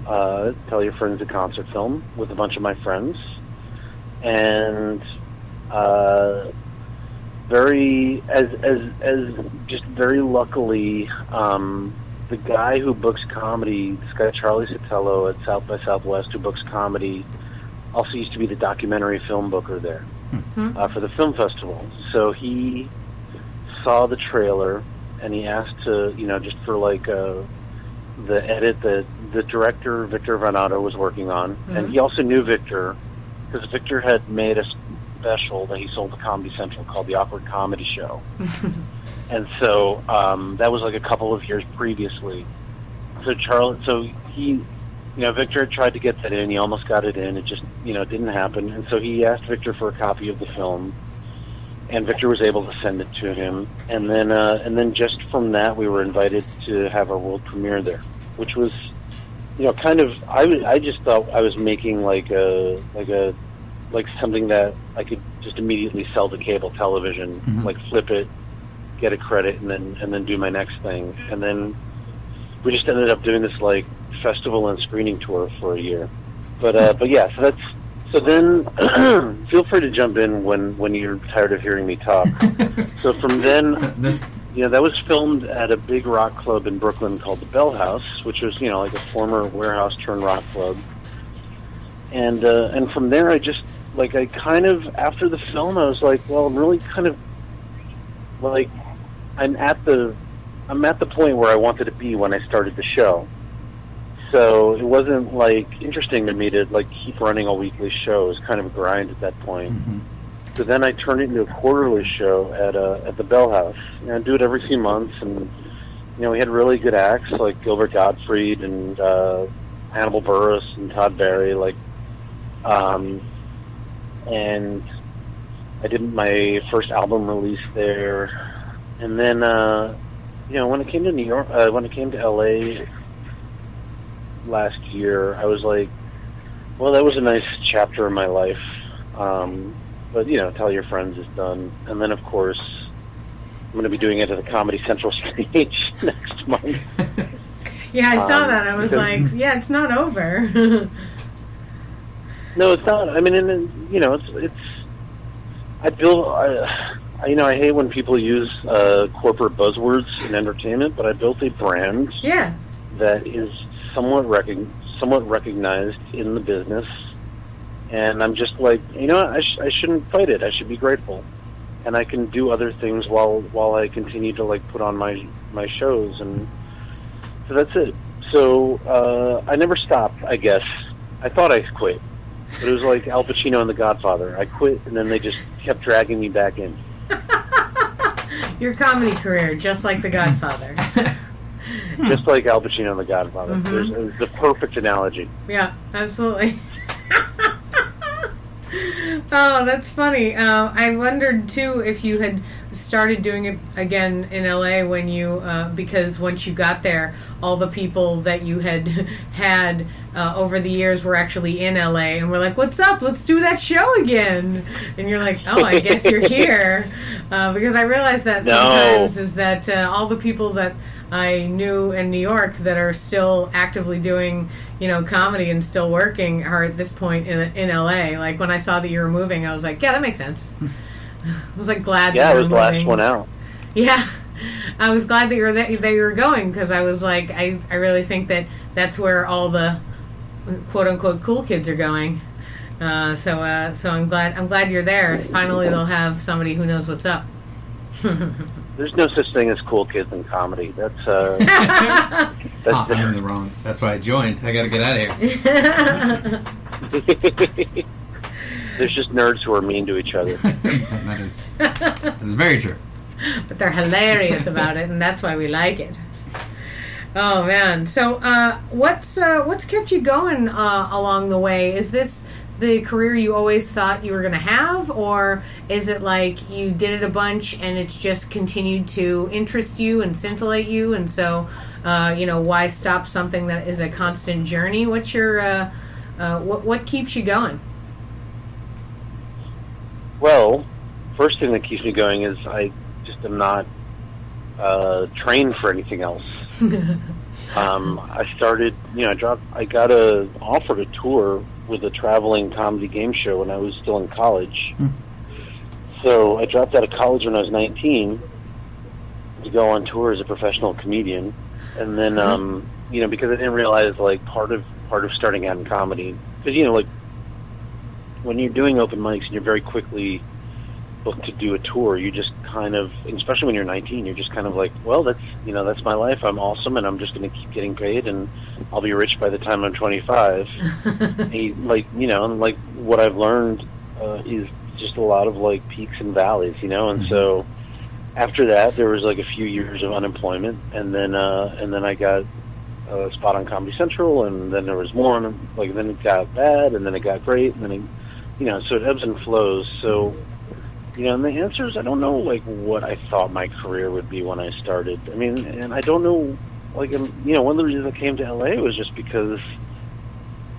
Tell Your Friends a concert film with a bunch of my friends, and very luckily, the guy who books comedy, this guy Charlie Sotelo at South by Southwest, who books comedy, also used to be the documentary film booker there for the film festival. So he saw the trailer and he asked to, just for like the edit that the director Victor Vanato was working on, and he also knew Victor because Victor had made a special that he sold to Comedy Central called The Awkward Comedy Show. And so that was like a couple of years previously. So he, Victor had tried to get that in. He almost got it in. It just, didn't happen. And so he asked Victor for a copy of the film, and Victor was able to send it to him. And then just from that, we were invited to have our world premiere there, which was, kind of. I just thought I was making like something that I could just immediately sell to cable television, like flip it, get a credit, and then do my next thing. And then we just ended up doing this like festival and screening tour for a year. But yeah, so then feel free to jump in when you're tired of hearing me talk. So from then, that was filmed at a big rock club in Brooklyn called the Bell House, which was like a former warehouse turned rock club. And from there, I kind of, after the film, I was like, well, I'm really kind of like, I'm at the point where I wanted to be when I started the show. So it wasn't like interesting to me to like keep running a weekly show. It was kind of a grind at that point. So then I turned it into a quarterly show at the Bell House. I do it every few months, and we had really good acts like Gilbert Gottfried and Hannibal Buress and Todd Barry, and I did my first album release there. And then when it came to New York, when it came to LA last year, I was like, well, that was a nice chapter in my life. But Tell Your Friends is done. And then, of course, I'm going to be doing it at the Comedy Central stage next month. Yeah, I saw that. I was like, yeah, it's not over. No, it's not. I mean, it's. I hate when people use corporate buzzwords in entertainment, but I built a brand that is somewhat recognized in the business, and I'm just like, I shouldn't fight it. I should be grateful, and I can do other things while I continue to like put on my shows, and so that's it. So I never stopped. I guess I thought I quit, but it was like Al Pacino in The Godfather. I quit, and then they just kept dragging me back in. Your comedy career, just like The Godfather. Just like Al Pacino in The Godfather. It's the perfect analogy. Yeah, absolutely. Oh, that's funny. I wondered, too, if you had started doing it again in LA when you, because once you got there, all the people that you had over the years were actually in LA and were like, what's up? Let's do that show again. And you're like, oh, I guess you're here. Because I realized that sometimes is that all the people that I knew in New York that are still actively doing, comedy and still working are at this point in LA. Like when I saw that you were moving, I was like, yeah, that makes sense. I was like glad that you were moving. Yeah, I was the last one out. Yeah. I was glad that you were going, because I was like, I really think that that's where all the quote unquote cool kids are going. So I'm glad you're there. Finally, they'll have somebody who knows what's up. There's no such thing as cool kids in comedy. That's I'm in the wrong. That's why I joined. I got to get out of here. There's just nerds who are mean to each other. That is very true. But they're hilarious about it, and that's why we like it. Oh man! So, what's kept you going along the way? Is this the career you always thought you were going to have, or is it like you did it a bunch and it's just continued to interest you and scintillate you, and so why stop something that is a constant journey? What's your what keeps you going? Well, first thing that keeps me going is I just am not trained for anything else. I started, I got offered a tour with a traveling comedy game show when I was still in college. So I dropped out of college when I was 19 to go on tour as a professional comedian. And then, because I didn't realize, like, part of starting out in comedy, because, like, when you're doing open mics and you're very quickly booked to do a tour, you just kind of, especially when you're 19, you're just kind of like, well, that's my life. I'm awesome, and I'm just going to keep getting paid, and I'll be rich by the time I'm 25. And, like what I've learned is just a lot of, like, peaks and valleys, and so after that, there was, like, a few years of unemployment, and then I got a spot on Comedy Central, and then there was more, then it got bad, and then it got great, and then so it ebbs and flows. So, and the answer is, I don't know, like, what I thought my career would be when I started. I mean, and I don't know, like, one of the reasons I came to LA was just because,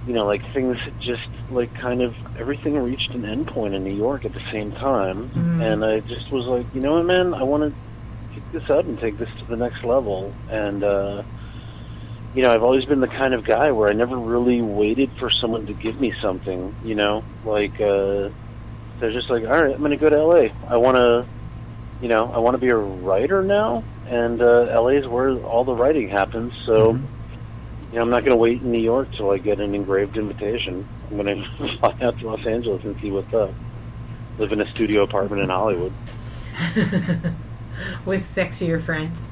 like, things just, like, kind of, everything reached an end point in New York at the same time. And I just was like, you know what, man, I want to pick this up and take this to the next level. And, I've always been the kind of guy where I never really waited for someone to give me something, like, they're just like, all right, I'm going to go to LA. I want to be a writer now, and LA is where all the writing happens. So, I'm not going to wait in New York till I get an engraved invitation. I'm going to fly out to Los Angeles and see what's up. Live in a studio apartment in Hollywood. With 6 of your friends.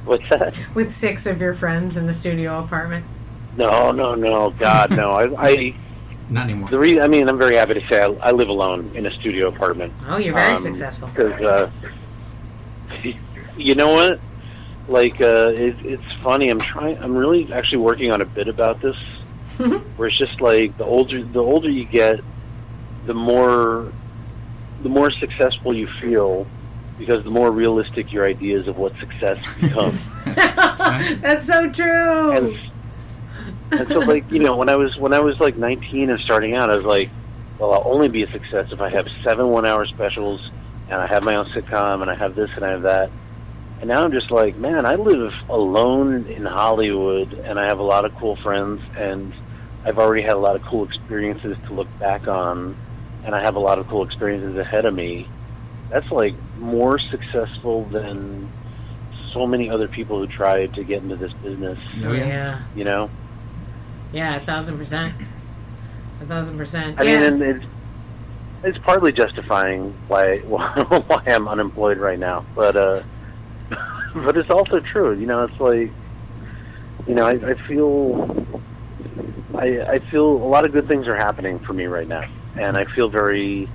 What's that? With 6 of your friends in the studio apartment. No, God, no. I not anymore. I'm very happy to say I live alone in a studio apartment. Oh, you're very successful. Because, you know what? Like, it's funny. I'm really actually working on a bit about this, where it's just like the older you get, the more successful you feel, because the more realistic your ideas of what success become. That's so true. And so, like, when I was like 19 and starting out, I was like, well, I'll only be a success if I have 7 one-hour specials, and I have my own sitcom, and I have this and I have that. And now I'm just like, man, I live alone in Hollywood, and I have a lot of cool friends, and I've already had a lot of cool experiences to look back on, and I have a lot of cool experiences ahead of me. That's, like, more successful than so many other people who tried to get into this business. Oh, yeah. Yeah, 1,000%. 1,000%. I mean, and it's partly justifying why I'm unemployed right now, but it's also true. It's like, I feel a lot of good things are happening for me right now, and I feel very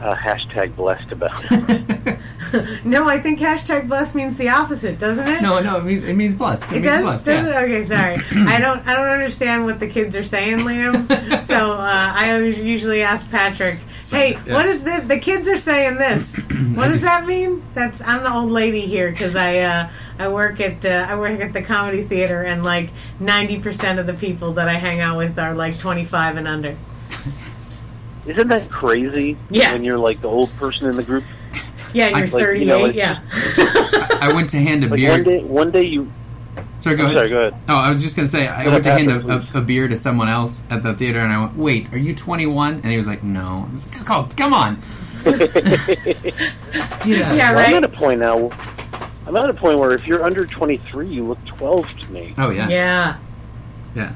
hashtag blessed about it. No, I think hashtag blessed means the opposite, doesn't it? No, it means blessed. It does? Blessed, does it? Okay, sorry. I don't understand what the kids are saying, Liam. So I usually ask Patrick, hey, what is this? The kids are saying this. What does that mean? I'm the old lady here because I work at the comedy theater, and like 90% of the people that I hang out with are like 25 and under. Isn't that crazy? Yeah. When you're like the old person in the group. Yeah, and you're 38. Yeah. I went to hand a beer. One day you. Sorry, go ahead. Sorry, go ahead. Oh, I was just going to say, I went to hand a beer to someone else at the theater, and I went, wait, are you 21? And he was like, no. I was like, oh, come on. Yeah, right? I'm at a point now. Where if you're under 23, you look 12 to me. Oh, yeah. Yeah. Yeah.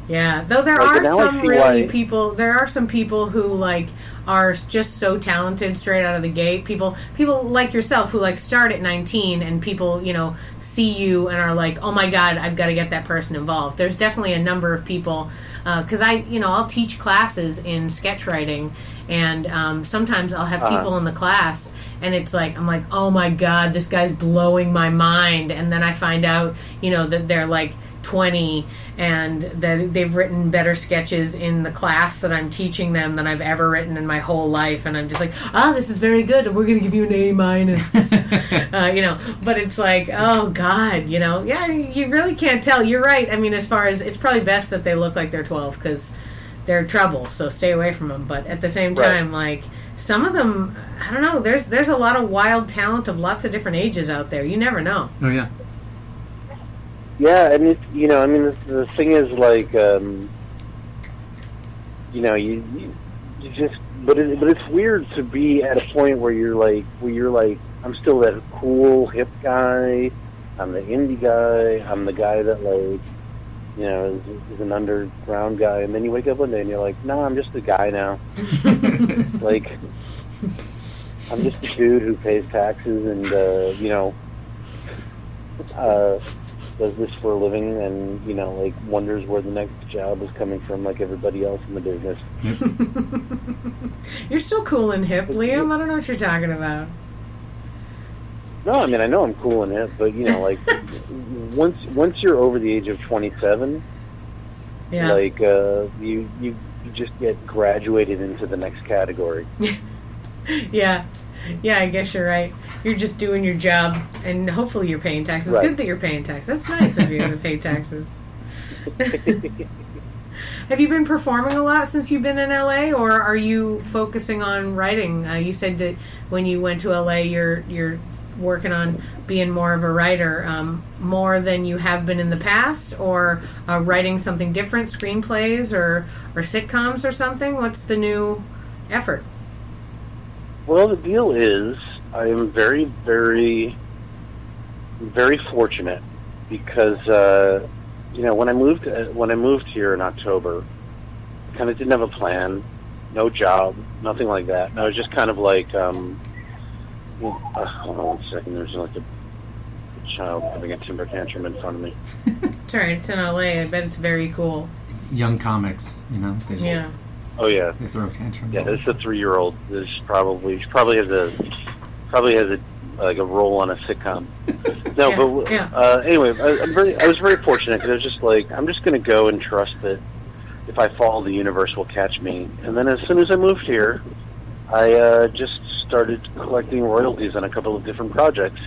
Yeah, though there are some people who like are just so talented straight out of the gate. People like yourself who like start at 19, and people see you and are like, oh my god, I've got to get that person involved. There's definitely a number of people because I'll teach classes in sketch writing, and sometimes I'll have people in the class. And it's like, I'm like, oh my god, this guy's blowing my mind. And then I find out, that they're like 20 and that they've written better sketches in the class that I'm teaching them than I've ever written in my whole life. And I'm just like, this is very good. And we're going to give you an A-. But it's like, oh god, yeah, you really can't tell. You're right. I mean, as far as it's probably best that they look like they're 12 because they're trouble. So stay away from them. But at the same time, like, some of them, I don't know. There's a lot of wild talent of lots of different ages out there. You never know. Oh yeah. Yeah, and it's, you know, I mean, the thing is, like, you know, you just, but it's weird to be at a point where you're like, I'm still that cool hip guy, I'm the indie guy, I'm the guy that, like, you know, is an underground guy, and then you wake up one day and you're like, no, I'm just a guy now. Like, I'm just a dude who pays taxes and, you know, does this for a living and, you know, like, wonders where the next job is coming from like everybody else in the business. You're still cool and hip, Liam. I don't know what you're talking about. No, I mean, I know I'm cool and hip, but, you know, like, once you're over the age of 27, yeah, like, you just get graduated into the next category. Yeah, I guess you're right. You're just doing your job, and hopefully you're paying taxes. Right. Good that you're paying taxes. That's nice of you to pay taxes. Have you been performing a lot since you've been in LA, or are you focusing on writing? You said that when you went to LA, you're working on being more of a writer, more than you have been in the past, or writing something different, screenplays or sitcoms or something? What's the new effort? Well, the deal is, I am very, very, very fortunate because, you know, when I moved here in October, I kind of didn't have a plan, no job, nothing like that. And I was just kind of like, hold on 1 second. There's like a child having a temper tantrum in front of me. It's all right. It's in LA. I bet it's very cool. It's young comics, you know. They just, yeah. Oh yeah. They throw tantrums. Yeah, this is a 3-year-old. This probably has a like a role on a sitcom. No, yeah, but yeah. Anyway, I was very fortunate because I was just like, I'm just going to go and trust that if I fall, the universe will catch me. And then as soon as I moved here, I just started collecting royalties on a couple of different projects.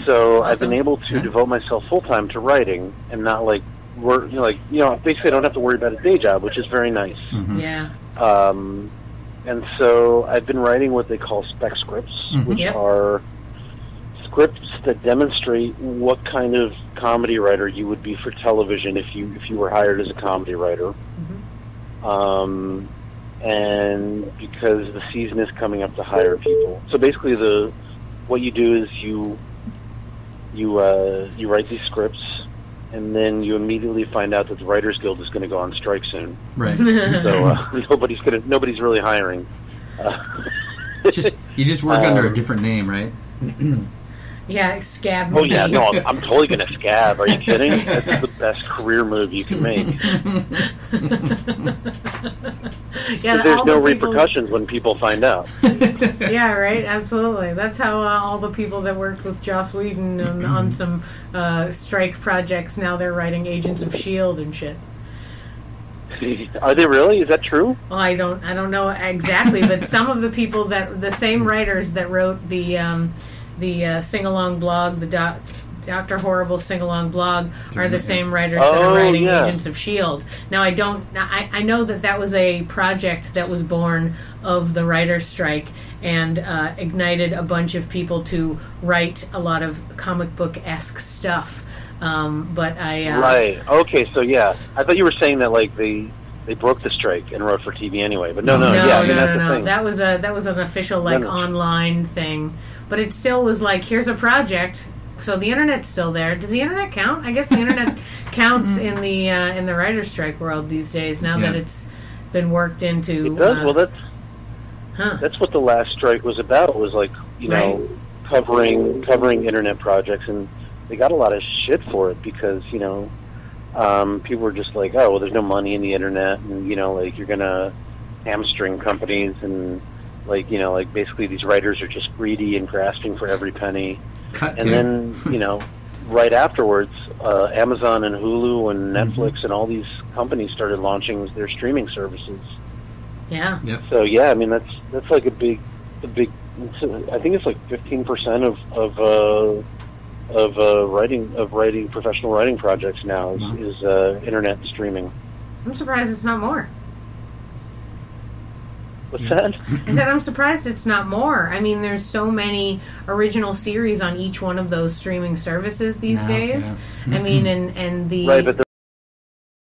So awesome. I've been able to devote myself full time to writing and not like work. Basically, I don't have to worry about a day job, which is very nice. Mm-hmm. Yeah. And so I've been writing what they call spec scripts, which Yep. are scripts that demonstrate what kind of comedy writer you would be for television if you were hired as a comedy writer. Mm-hmm. And because the season is coming up to hire people, so basically what you do is you write these scripts, and then you immediately find out that the Writers Guild is going to go on strike soon. Right. So nobody's really hiring. You just work under a different name, right? Yeah, scab. Oh yeah, no, I'm totally going to scab. Are you kidding? That's the best career move you can make. Yeah, there's no repercussions when people find out. Yeah, right. Absolutely. That's how all the people that worked with Joss Whedon on some strike projects, now they're writing Agents of S.H.I.E.L.D. and shit. Are they really? Is that true? Well, I don't know exactly, but some of the people the same writers that wrote the sing-along blog, the Dr. Horrible sing-along blog, are the same writers that are writing Agents of S.H.I.E.L.D. Now, I know that was a project that was born of the writer's strike and ignited a bunch of people to write a lot of comic book-esque stuff. Right. Okay, so yeah. I thought you were saying that, like, they broke the strike and wrote for TV anyway, but no. That was an official, like, online thing. But it still was like, here's a project. So the internet's still there. Does the internet count? I guess the internet counts in the writer's strike world these days. Now that it's been worked into. It does. Well, that's what the last strike was about. Was like covering internet projects, and they got a lot of shit for it because people were just like, oh, well, there's no money in the internet, and like you're gonna hamstring companies, and like basically these writers are just greedy and grasping for every penny. Then right afterwards, Amazon and Hulu and Netflix and all these companies started launching their streaming services. Yeah. Yep. So yeah, I mean that's like a big. I think it's like 15% of writing professional writing projects now is internet streaming. I'm surprised it's not more. What's that? I said I'm surprised it's not more. I mean, there's so many original series on each one of those streaming services these days. I mean, and the right, but